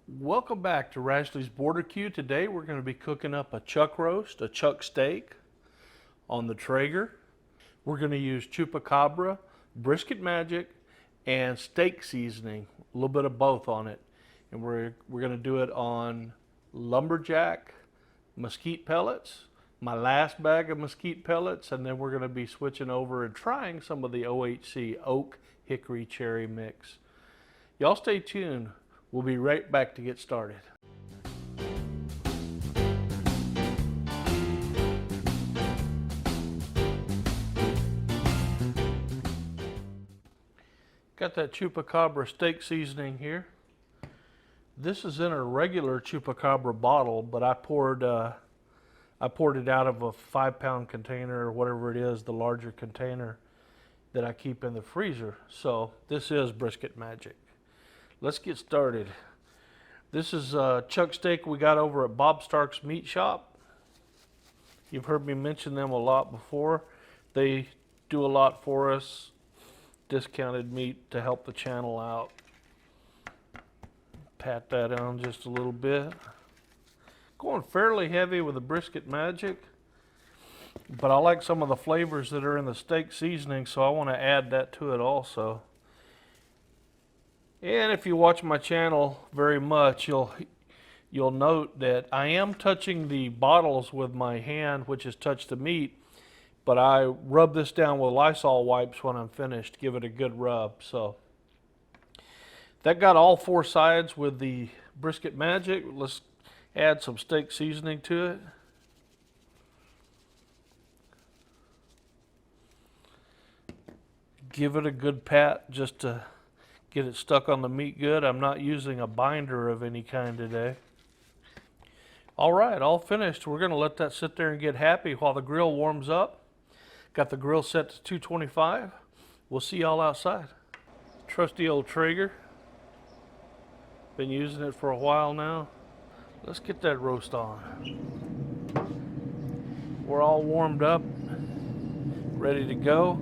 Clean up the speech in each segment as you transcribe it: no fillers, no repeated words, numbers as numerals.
Welcome back to Rashley's BBQ. Today we're going to be cooking up a chuck roast, a chuck steak on the Traeger. We're going to use Chupacabra, Brisket Magic, and steak seasoning, a little bit of both on it. And we're going to do it on Lumberjack Mesquite pellets, my last bag of Mesquite pellets, and then we're going to be switching over and trying some of the OHC Oak Hickory Cherry Mix. Y'all stay tuned. We'll be right back to get started. Got that Chupacabra steak seasoning here. This is in a regular Chupacabra bottle, but I poured it out of a 5-pound container or whatever it is, the larger container that I keep in the freezer. So this is Brisket Magic. Let's get started. This is chuck steak we got over at Bob Stark's Meat Shop. You've heard me mention them a lot before. They do a lot for us. Discounted meat to help the channel out. Pat that on just a little bit. Going fairly heavy with the Brisket Magic, but I like some of the flavors that are in the steak seasoning, so I want to add that to it also. And if you watch my channel very much, you'll note that I am touching the bottles with my hand, which has touched the meat, but I rub this down with Lysol wipes when I'm finished, give it a good rub. So that got all 4 sides with the Brisket Magic. Let's add some steak seasoning to it. Give it a good pat just to get it stuck on the meat good. I'm not using a binder of any kind today. All right, all finished. We're going to let that sit there and get happy while the grill warms up. Got the grill set to 225. We'll see y'all outside. Trusty old Traeger. Been using it for a while now. Let's get that roast on. We're all warmed up, ready to go.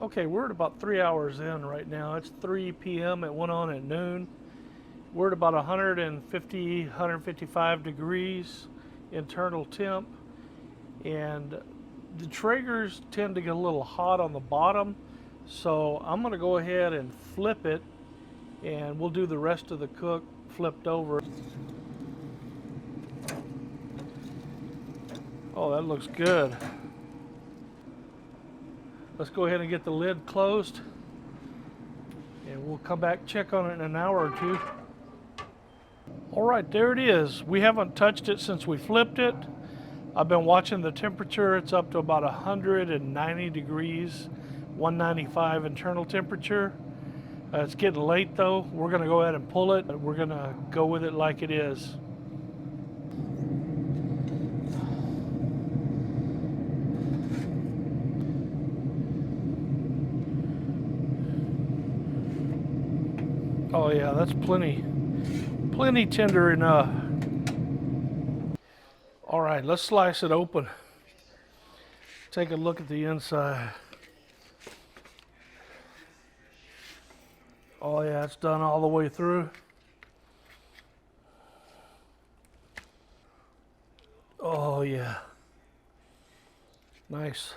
Okay, we're at about 3 hours in right now. It's 3 p.m. It went on at noon. We're at about 150, 155 degrees internal temp. And the Traegers tend to get a little hot on the bottom. So I'm going to go ahead and flip it, and we'll do the rest of the cook flipped over. Oh, that looks good. Let's go ahead and get the lid closed, and we'll come back check on it in an hour or two. All right, there it is. We haven't touched it since we flipped it. I've been watching the temperature. It's up to about 190 degrees, 195 internal temperature. It's getting late though. We're gonna go ahead and pull it. We're gonna go with it like it is. Oh yeah, that's plenty tender enough. All right, let's slice it open. Take a look at the inside. Oh yeah, it's done all the way through. Oh yeah, nice.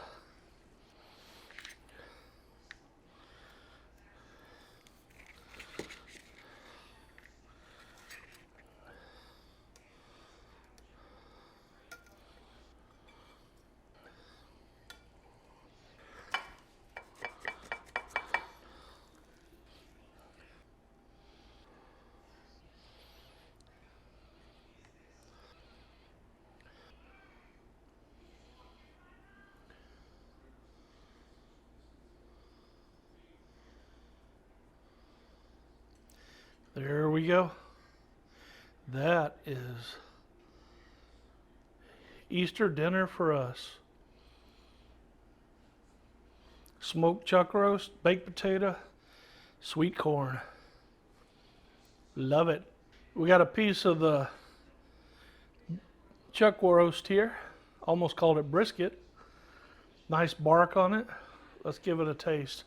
There we go. That is Easter dinner for us. Smoked chuck roast, baked potato, Sweet corn. Love it. We got a piece of the chuck roast here. Almost called it brisket. Nice bark on it. Let's give it a taste.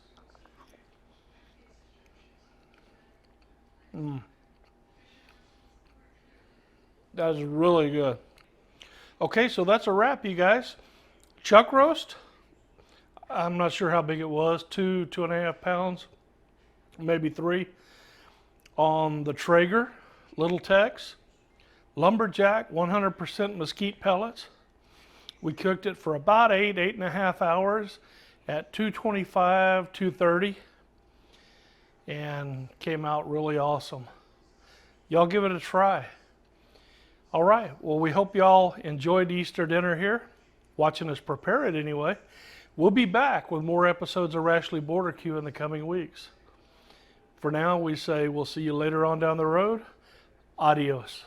That is really good. Okay, so that's a wrap, you guys. Chuck roast. I'm not sure how big it was. 2.5 pounds, maybe 3. On the Traeger Lil Tex. Lumberjack 100% mesquite pellets. We cooked it for about 8.5 hours at 225, 230. And came out really awesome. Y'all give it a try. All right, well, we hope y'all enjoyed Easter dinner here, watching us prepare it anyway. We'll be back with more episodes of Rashly Border Q in the coming weeks. For now, we say we'll see you later on down the road. Adios.